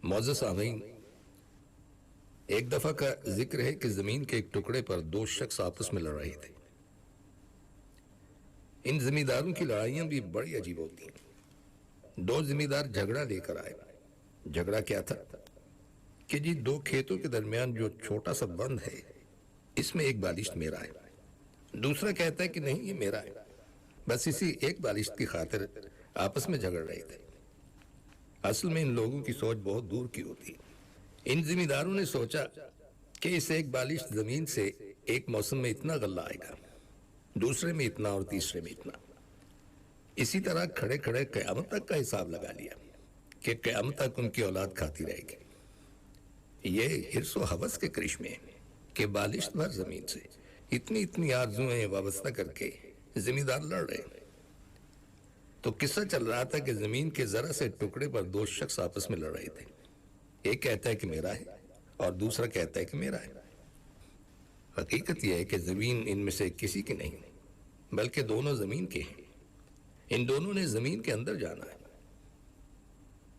معزز سامعین، ایک دفعہ کا ذکر ہے کہ زمین کے ایک ٹکڑے پر دو شخص آپس میں لڑ رہے تھے۔ ان زمینداروں کی لڑائیاں بھی بڑی عجیب ہوتی ہیں۔ دو زمیندار جھگڑا لے کر آئے۔ جھگڑا کیا تھا کہ جی دو کھیتوں کے درمیان جو چھوٹا سا بند ہے، اس میں ایک بالشت میرا ہے۔ دوسرا کہتا ہے کہ نہیں، یہ میرا ہے۔ بس اسی ایک بالشت کی خاطر آپس میں جھگڑ رہے تھے۔ اصل میں ان لوگوں کی سوچ بہت دور کی ہوتی ہے۔ ان زمینداروں نے سوچا کہ اس ایک بالشت زمین سے ایک موسم میں اتنا غلہ آئے گا، دوسرے میں اتنا اور تیسرے میں اتنا۔ اسی طرح کھڑے کھڑے قیامت تک کا حساب لگا لیا کہ قیامت تک ان کی اولاد کھاتی رہے گی۔ یہ حرص و ہوس کے کرشمے ہیں کہ بالشت بھر زمین سے اتنی آرزویں وابستہ کر کے زمیندار لڑ رہے ہیں۔ تو قصہ چل رہا تھا کہ زمین کے ذرا سے ٹکڑے پر دو شخص آپس میں لڑ رہے تھے۔ ایک کہتا ہے کہ میرا ہے اور دوسرا کہتا ہے کہ میرا ہے۔ حقیقت یہ ہے کہ زمین ان میں سے کسی کی نہیں، بلکہ دونوں زمین کے ہیں۔ ان دونوں نے زمین کے اندر جانا ہے۔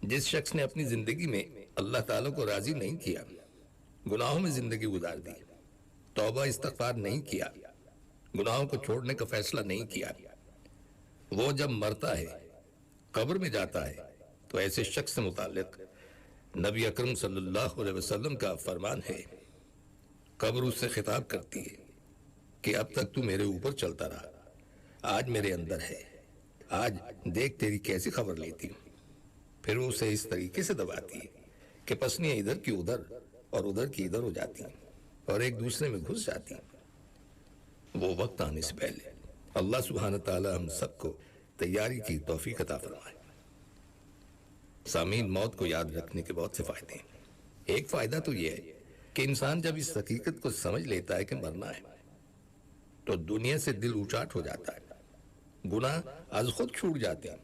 جس شخص نے اپنی زندگی میں اللہ تعالیٰ کو راضی نہیں کیا، گناہوں میں زندگی گزار دی، توبہ استغفار نہیں کیا، گناہوں کو چھوڑنے کا فیصلہ نہیں کیا، وہ جب مرتا ہے، قبر میں جاتا ہے، تو ایسے شخص سے متعلق نبی اکرم صلی اللہ علیہ وسلم کا فرمان ہے، قبر اس سے خطاب کرتی ہے کہ اب تک تو میرے اوپر چلتا رہا، آج میرے اندر ہے، آج دیکھ تیری کیسی خبر لیتی ہوں۔ پھر وہ اسے اس طریقے سے دباتی ہے کہ پسلیاں ادھر کی ادھر اور ادھر کی ادھر ہو جاتی ہیں اور ایک دوسرے میں گھس جاتی ہیں۔ وہ وقت آنے سے پہلے اللہ سبحانہ تعالی ہم سب کو تیاری کی توفیق عطا فرمائے۔ سامعین، موت کو یاد رکھنے کے بہت سے فائدے ہیں۔ ایک فائدہ تو یہ ہے کہ انسان جب اس حقیقت کو سمجھ لیتا ہے کہ مرنا ہے، تو دنیا سے دل اچاٹ ہو جاتا ہے، گناہ از خود چھوٹ جاتے ہیں،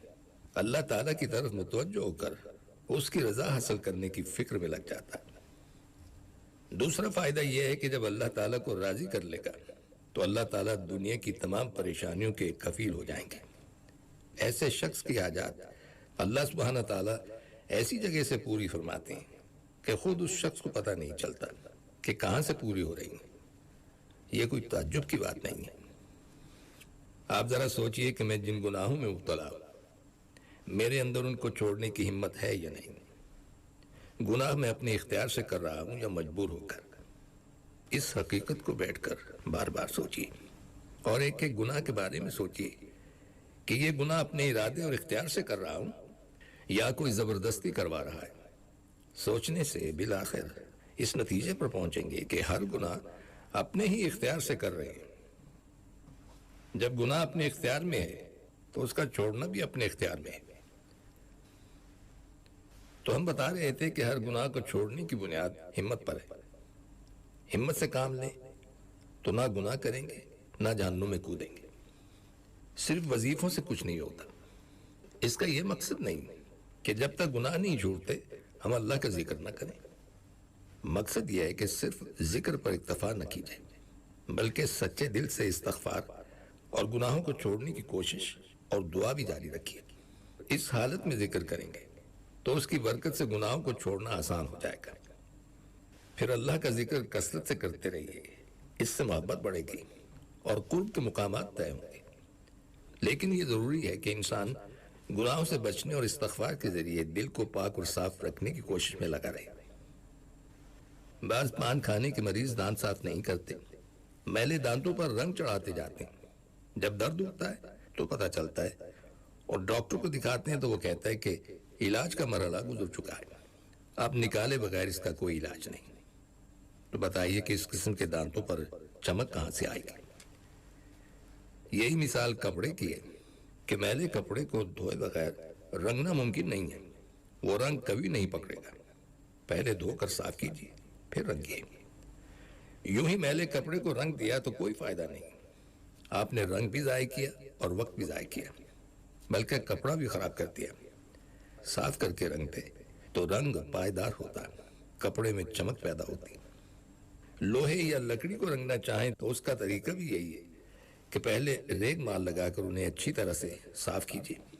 اللہ تعالیٰ کی طرف متوجہ ہو کر اس کی رضا حاصل کرنے کی فکر میں لگ جاتا ہے۔ دوسرا فائدہ یہ ہے کہ جب اللہ تعالیٰ کو راضی کر لے گا تو اللہ تعالیٰ دنیا کی تمام پریشانیوں کے کفیل ہو جائیں گے۔ ایسے شخص کی حاجات اللہ سبحانہ تعالیٰ ایسی جگہ سے پوری فرماتے ہیں کہ خود اس شخص کو پتہ نہیں چلتا کہ کہاں سے پوری ہو رہی ہیں۔ یہ کوئی تعجب کی بات نہیں ہے۔ آپ ذرا سوچئے کہ میں جن گناہوں میں مبتلا ہوں، میرے اندر ان کو چھوڑنے کی ہمت ہے یا نہیں؟ گناہ میں اپنے اختیار سے کر رہا ہوں یا مجبور ہو کر؟ اس حقیقت کو بیٹھ کر بار بار سوچئے اور ایک ایک گناہ کے بارے میں سوچئے کہ یہ گناہ اپنے ارادے اور اختیار سے کر رہا ہوں یا کوئی زبردستی کروا رہا ہے۔ سوچنے سے بالآخر اس نتیجے پر پہنچیں گے کہ ہر گناہ اپنے ہی اختیار سے کر رہے ہیں۔ جب گناہ اپنے اختیار میں ہے تو اس کا چھوڑنا بھی اپنے اختیار میں ہے۔ تو ہم بتا رہے تھے کہ ہر گناہ کو چھوڑنے کی بنیاد ہمت پر ہے۔ ہمت سے کام لیں تو نہ گناہ کریں گے نہ جہنم میں کودیں گے۔ صرف وظیفوں سے کچھ نہیں ہوتا۔ اس کا یہ مقصد نہیں کہ جب تک گناہ نہیں چھوڑتے ہم اللہ کا ذکر نہ کریں۔ مقصد یہ ہے کہ صرف ذکر پر اکتفا نہ کی جائے، بلکہ سچے دل سے استغفار اور گناہوں کو چھوڑنے کی کوشش اور دعا بھی جاری رکھیے۔ اس حالت میں ذکر کریں گے تو اس کی برکت سے گناہوں کو چھوڑنا آسان ہو جائے گا۔ پھر اللہ کا ذکر کثرت سے کرتے رہیے، اس سے محبت بڑھے گی اور قرب کے مقامات طے ہوں گے۔ لیکن یہ ضروری ہے کہ انسان گناہوں سے بچنے اور استغفار کے ذریعے دل کو پاک اور صاف رکھنے کی کوشش میں لگا رہے۔ بعض پان کھانے کے مریض دانت صاف نہیں کرتے، میلے دانتوں پر رنگ چڑھاتے جاتے ہیں۔ جب درد اٹھتا ہے تو پتہ چلتا ہے اور ڈاکٹر کو دکھاتے ہیں تو وہ کہتا ہے کہ علاج کا مرحلہ گزر چکا ہے، اب نکالے بغیر اس کا کوئی علاج نہیں۔ تو بتائیے کہ اس قسم کے دانتوں پر چمک کہاں سے آئے گی؟ یہی مثال کپڑے کی ہے کہ میلے کپڑے کو دھوئے بغیر رنگنا ممکن نہیں ہے، وہ رنگ کبھی نہیں پکڑے گا۔ پہلے دھو کر صاف کیجیے پھر رنگیے۔ یوں ہی میلے کپڑے کو رنگ دیا تو کوئی فائدہ نہیں، آپ نے رنگ بھی ضائع کیا اور وقت بھی ضائع کیا، بلکہ کپڑا بھی خراب کر دیا۔ صاف کر کے رنگ دے تو رنگ پائیدار ہوتا، کپڑے میں چمک پیدا ہوتی۔ لوہے یا لکڑی کو رنگنا چاہیں تو اس کا طریقہ بھی یہی ہے کہ پہلے ریگ مال لگا کر انہیں اچھی طرح سے صاف کیجیے،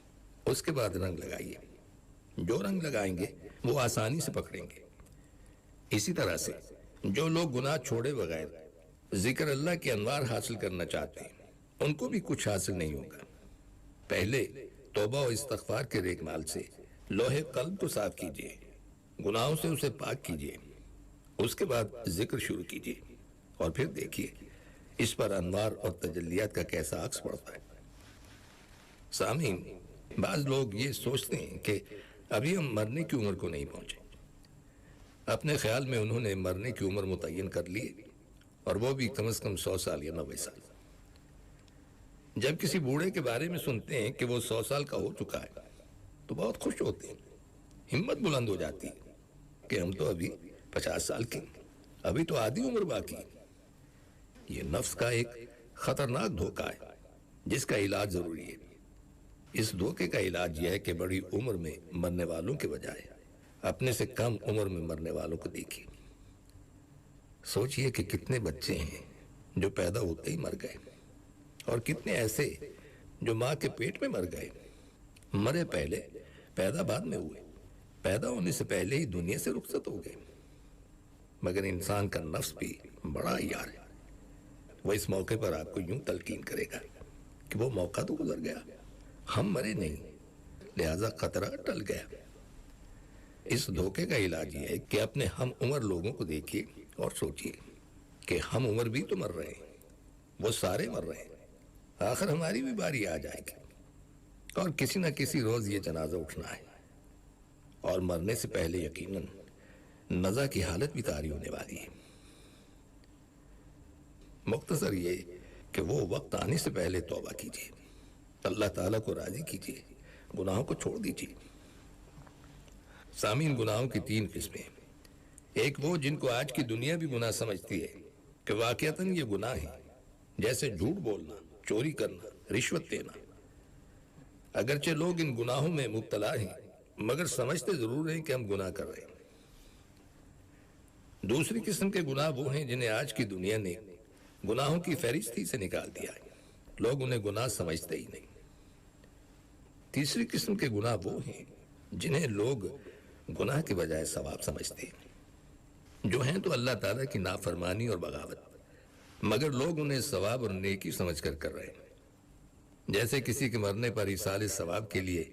اس کے بعد رنگ لگائیے۔ جو رنگ لگائیں گے وہ آسانی سے پکڑیں گے۔ اسی طرح سے جو لوگ گناہ چھوڑے بغیر ذکر اللہ کے انوار حاصل کرنا چاہتے ہیں ان کو بھی کچھ حاصل نہیں ہوگا۔ پہلے توبہ و استغفار کے ریگمال سے لوہے قلب کو صاف کیجیے، گناہوں سے اسے پاک کیجیے، اس کے بعد ذکر شروع کیجیے اور پھر دیکھیے اس پر انوار اور تجلیات کا کیسا عکس پڑتا ہے۔ سامعین، بعض لوگ یہ سوچتے ہیں کہ ابھی ہم مرنے کی عمر کو نہیں پہنچے۔ اپنے خیال میں انہوں نے مرنے کی عمر متعین کر لی اور وہ بھی کم از کم 100 سال یا 90 سال۔ جب کسی بوڑھے کے بارے میں سنتے ہیں کہ وہ 100 سال کا ہو چکا ہے تو بہت خوش ہوتے ہیں، ہمت بلند ہو جاتی ہے کہ ہم تو ابھی 50 سال کے، ابھی تو آدھی عمر باقی۔ یہ نفس کا ایک خطرناک دھوکہ ہے جس کا علاج ضروری ہے۔ اس دھوکے کا علاج یہ ہے کہ بڑی عمر میں مرنے والوں کے بجائے اپنے سے کم عمر میں مرنے والوں کو دیکھیے۔ سوچئے کہ کتنے بچے ہیں جو پیدا ہوتے ہی مر گئے، اور کتنے ایسے جو ماں کے پیٹ میں مر گئے، مرے پہلے پیدا بعد میں ہوئے، پیدا ہونے سے پہلے ہی دنیا سے رخصت ہو گئے۔ مگر انسان کا نفس بھی بڑا یار ہے، وہ اس موقع پر آپ کو یوں تلقین کرے گا کہ وہ موقع تو گزر گیا، ہم مرے نہیں، لہذا خطرہ ٹل گیا۔ اس دھوکے کا علاج یہ ہے کہ اپنے ہم عمر لوگوں کو دیکھیے اور سوچئے کہ ہم عمر بھی تو مر رہے ہیں، وہ سارے مر رہے ہیں، آخر ہماری بھی باری آ جائے گی، اور کسی نہ کسی روز یہ جنازہ اٹھنا ہے، اور مرنے سے پہلے یقیناً نزع کی حالت بھی طاری ہونے والی ہے۔ مختصر یہ کہ وہ وقت آنے سے پہلے توبہ کیجیے، اللہ تعالیٰ کو راضی کیجیے، گناہوں کو چھوڑ دیجیے۔ سامعین، گناہوں کی 3 قسمیں ہیں۔ ایک وہ جن کو آج کی دنیا بھی گناہ سمجھتی ہے کہ واقعتاً یہ گناہ ہے، جیسے جھوٹ بولنا، چوری کرنا، رشوت دینا۔ اگرچہ لوگ ان گناہوں میں مبتلا ہیں مگر سمجھتے ضرور ہیں کہ ہم گناہ کر رہے ہیں۔ دوسری قسم کے گناہ وہ ہیں جنہیں آج کی دنیا نے گناہوں کی فہرستی سے نکال دیا ہے، لوگ انہیں گناہ سمجھتے ہی نہیں۔ تیسری قسم کے گناہ وہ ہیں جنہیں لوگ گناہ کے بجائے ثواب سمجھتے ہیں، جو ہیں تو اللہ تعالیٰ کی نافرمانی اور بغاوت، مگر لوگ انہیں ثواب اور نیکی سمجھ کر کر رہے ہیں۔ جیسے کسی کے مرنے پر ایصال ثواب کے لیے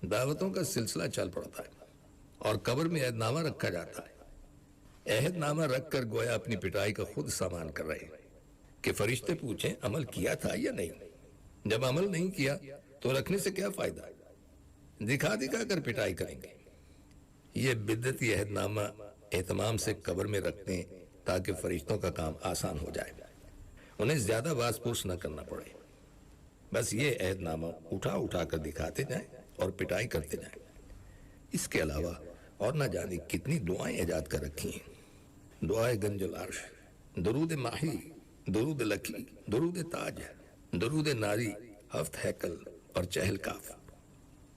دعوتوں کا سلسلہ چل پڑتا ہے اور قبر میں عہد نامہ رکھا جاتا ہے۔ عہد نامہ رکھ کر گویا اپنی پٹائی کا خود سامان کر رہے ہیں کہ فرشتے پوچھیں عمل کیا تھا یا نہیں۔ جب عمل نہیں کیا تو رکھنے سے کیا فائدہ، دکھا دکھا کر پٹائی کریں گے۔ یہ بدعتی عہد نامہ اہتمام سے قبر میں رکھتے ہیں تاکہ فرشتوں کا کام آسان ہو جائے، انہیں زیادہ باز پرس نہ کرنا پڑے، بس یہ عہد نامہ اٹھا اٹھا کر دکھاتے جائیں اور پٹائی کرتے جائیں۔ اس کے علاوہ اور نہ جانے کتنی دعائیں ایجاد کر رکھی ہیں، دعائے گنج العرش، درود ماہی، درود لکی، درود تاج، درود ناری، ہفت ہیکل اور چہل کاف۔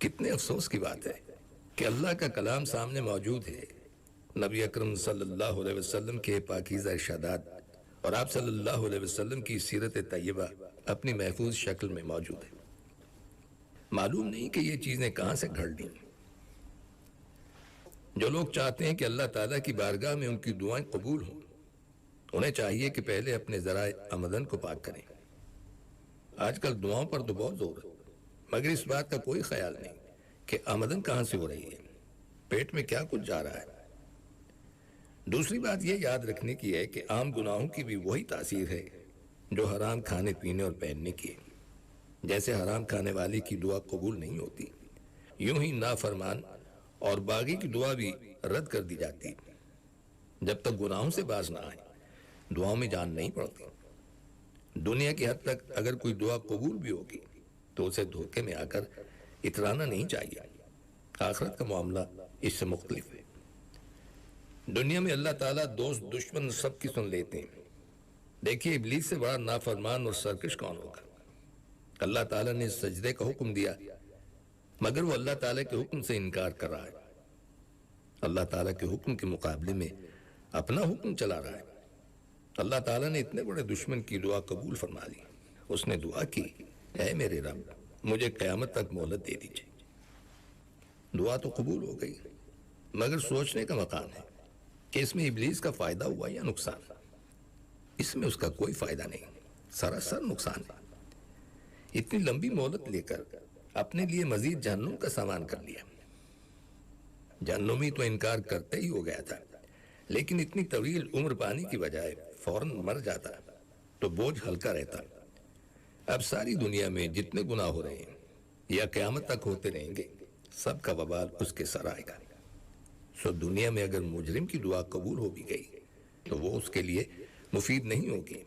کتنے افسوس کی بات ہے کہ اللہ کا کلام سامنے موجود ہے، نبی اکرم صلی اللہ علیہ وسلم کے پاکیزہ ارشادات اور آپ صلی اللہ علیہ وسلم کی سیرت طیبہ اپنی محفوظ شکل میں موجود ہے، معلوم نہیں کہ یہ چیزیں کہاں سے گھڑ لی۔ جو لوگ چاہتے ہیں کہ اللہ تعالیٰ کی بارگاہ میں ان کی دعائیں قبول ہوں، انہیں چاہیے کہ پہلے اپنے ذرائع آمدن کو پاک کریں۔ آج کل دعاؤں پر تو بہت زور ہے، مگر اس بات کا کوئی خیال نہیں کہ آمدن کہاں سے ہو رہی ہے، پیٹ میں کیا کچھ جا رہا ہے۔ دوسری بات یہ یاد رکھنے کی ہے کہ عام گناہوں کی بھی وہی تاثیر ہے جو حرام کھانے پینے اور پہننے کی ہے۔ جیسے حرام کھانے والے کی دعا قبول نہیں ہوتی، یوں ہی نافرمان اور باغی کی دعا بھی رد کر دی جاتی ہے۔ جب تک گناہوں سے باز نہ آئے دعاؤں میں جان نہیں پڑتی۔ دنیا کی حد تک اگر کوئی دعا قبول بھی ہوگی تو اسے دھوکے میں آ کر اترانا نہیں چاہیے، آخرت کا معاملہ اس سے مختلف ہے۔ دنیا میں اللہ تعالیٰ دوست دشمن سب کی سن لیتے ہیں۔ دیکھیے ابلیس سے بڑا نافرمان اور سرکش کون ہوگا؟ اللہ تعالیٰ نے سجدے کا حکم دیا مگر وہ اللہ تعالیٰ کے حکم سے انکار کر رہا ہے، اللہ تعالیٰ کے حکم کے مقابلے میں اپنا حکم چلا رہا ہے۔ اللہ تعالیٰ نے اتنے بڑے دشمن کی دعا قبول فرما لی، اس نے دعا کی، اے میرے رب مجھے قیامت تک مہلت دے دیجیے۔ دعا تو قبول ہو گئی، مگر سوچنے کا مقام ہے کہ اس میں ابلیس کا فائدہ ہوا یا نقصان۔ اس میں اس کا کوئی فائدہ نہیں، سراسر نقصان ہے۔ اتنی لمبی مہلت لے کر اپنے لیے مزید جہنم کا سامان کر لیا۔ جہنمی تو انکار کرتے ہی ہو گیا تھا، لیکن اتنی طویل عمر پانے کی بجائے فوراً مر جاتا تو بوجھ ہلکا رہتا۔ اب ساری دنیا میں جتنے گناہ ہو رہے ہیں یا قیامت تک ہوتے رہیں گے، سب کا وبال اس کے سر آئے گا۔ سو دنیا میں اگر مجرم کی دعا قبول ہو بھی گئی تو وہ اس کے لیے مفید نہیں ہوگی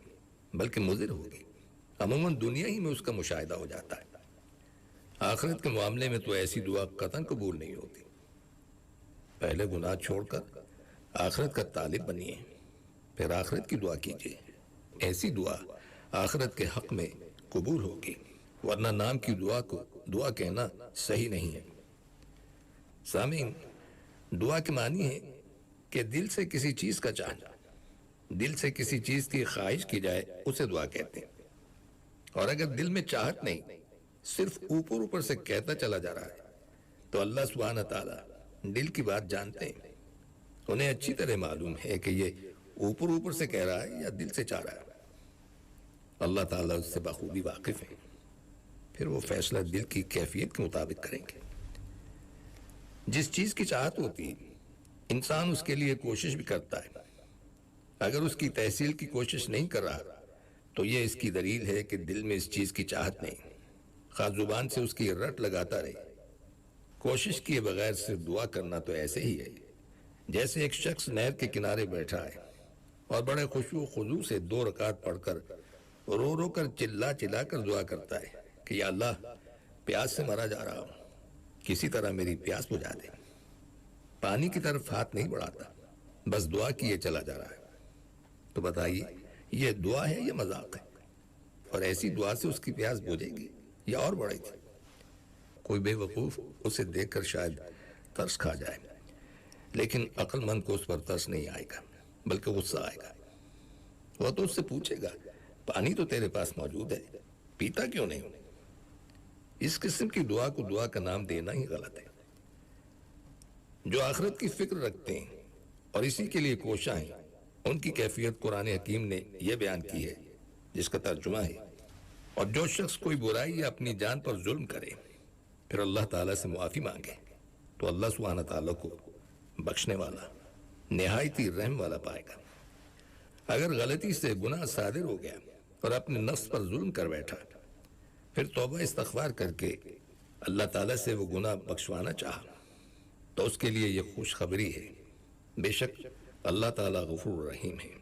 بلکہ مضر ہوگی۔ عموماً دنیا ہی میں اس کا مشاہدہ ہو جاتا ہے۔ آخرت کے معاملے میں تو ایسی دعا قطعاً قبول نہیں ہوتی۔ پہلے گناہ چھوڑ کر آخرت کا طالب بنیے، پھر آخرت کی دعا کیجیے۔ ایسی دعا آخرت کے حق میں قبول ہوگی، ورنہ نام کی دعا کو دعا کہنا صحیح نہیں ہے۔ سامعین، دعا کے معنی ہے کہ دل سے کسی چیز کا چاہنا، دل سے کسی چیز کی خواہش کی جائے اسے دعا کہتے ہیں۔ اور اگر دل میں چاہت نہیں، صرف اوپر اوپر سے کہتا چلا جا رہا ہے، تو اللہ سبحانہ تعالیٰ دل کی بات جانتے ہیں۔ انہیں اچھی طرح معلوم ہے کہ یہ اوپر اوپر سے کہہ رہا ہے یا دل سے چاہ رہا ہے۔ اللہ تعالیٰ اس سے بخوبی واقف ہے، پھر وہ فیصلہ دل کی کیفیت کے مطابق کریں گے۔ جس چیز کی چاہت ہوتی ہے انسان اس کے لیے کوشش بھی کرتا ہے۔ اگر اس کی تحصیل کی کوشش نہیں کر رہا تو یہ اس کی دلیل ہے کہ دل میں اس چیز کی چاہت نہیں، خواہ زبان سے اس کی رٹ لگاتا رہے۔ کوشش کیے بغیر صرف دعا کرنا تو ایسے ہی ہے جیسے ایک شخص نہر کے کنارے بیٹھا ہے اور بڑے خشوع و خضوع سے 2 رکعت پڑھ کر رو رو کر چلا چلا کر دعا کرتا ہے کہ یا اللہ، پیاس سے مرا جا رہا ہوں، کسی طرح میری پیاس بجھا دے۔ پانی کی طرف ہاتھ نہیں بڑھاتا، بس دعا کیے چلا جا رہا ہے۔ تو بتائیے یہ دعا ہے یا مذاق ہے؟ اور ایسی دعا سے اس کی پیاس بجھے گی یا اور بڑھے گی؟ کوئی بے وقوف اسے دیکھ کر شاید ترس کھا جائے، لیکن عقل مند کو اس پر ترس نہیں آئے گا بلکہ غصہ آئے گا۔ وہ تو اس سے پوچھے گا، پانی تو تیرے پاس موجود ہے، پیتا کیوں نہیں؟ اس قسم کی دعا کو دعا کا نام دینا ہی غلط ہے۔ جو آخرت کی فکر رکھتے ہیں اور اسی کے لیے کوشاں ہیں، ان کی کیفیت قرآن حکیم نے یہ بیان کی ہے جس کا ترجمہ ہے، اور جو شخص کوئی برائی یا اپنی جان پر ظلم کرے پھر اللہ تعالیٰ سے معافی مانگے تو اللہ سبحانہ تعالیٰ کو بخشنے والا، نہایت ہی رحم والا پائے گا۔ اگر غلطی سے گناہ صادر ہو گیا اور اپنے نفس پر ظلم کر بیٹھا، پھر توبہ استغفار کر کے اللہ تعالیٰ سے وہ گناہ بخشوانا چاہا تو اس کے لیے یہ خوشخبری ہے، بے شک اللہ تعالیٰ غفور رحیم ہے۔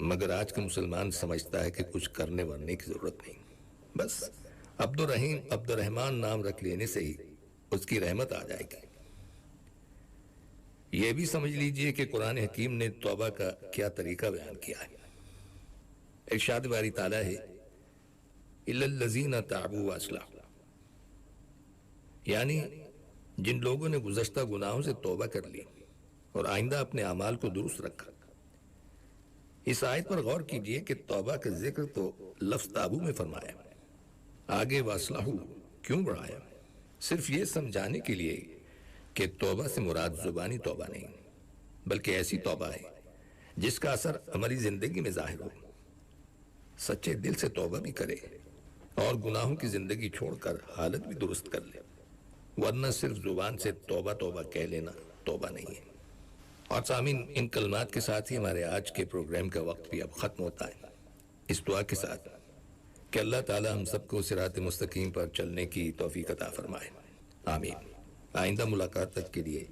مگر آج کا مسلمان سمجھتا ہے کہ کچھ کرنے ورنے کی ضرورت نہیں، بس عبد الرحیم عبد الرحمان نام رکھ لینے سے ہی اس کی رحمت آ جائے گی۔ یہ بھی سمجھ لیجئے کہ قرآن حکیم نے توبہ کا کیا طریقہ بیان کیا ہے۔ ارشاد باری تعالیٰ ہے اِلَّا الَّذِينَ تَابُوا وَأَصْلَحُوا، یعنی جن لوگوں نے گزشتہ گناہوں سے توبہ کر لی اور آئندہ اپنے اعمال کو درست رکھا۔ اس آیت پر غور کیجئے کہ توبہ کا ذکر تو لفظ تابو میں فرمایا، آگے وَأَصْلَحُوا کیوں بڑھایا؟ صرف یہ سمجھانے کے لیے کہ توبہ سے مراد زبانی توبہ نہیں بلکہ ایسی توبہ ہے جس کا اثر ہماری زندگی میں ظاہر ہو، سچے دل سے توبہ بھی کرے اور گناہوں کی زندگی چھوڑ کر حالت بھی درست کر لے، ورنہ صرف زبان سے توبہ توبہ کہہ لینا توبہ نہیں ہے۔ اور سامعین، ان کلمات کے ساتھ ہی ہمارے آج کے پروگرام کا وقت بھی اب ختم ہوتا ہے، اس دعا کے ساتھ کہ اللہ تعالی ہم سب کو صراط مستقیم پر چلنے کی توفیق عطا فرمائے، آمین۔ آئندہ ملاقات تک کے لیے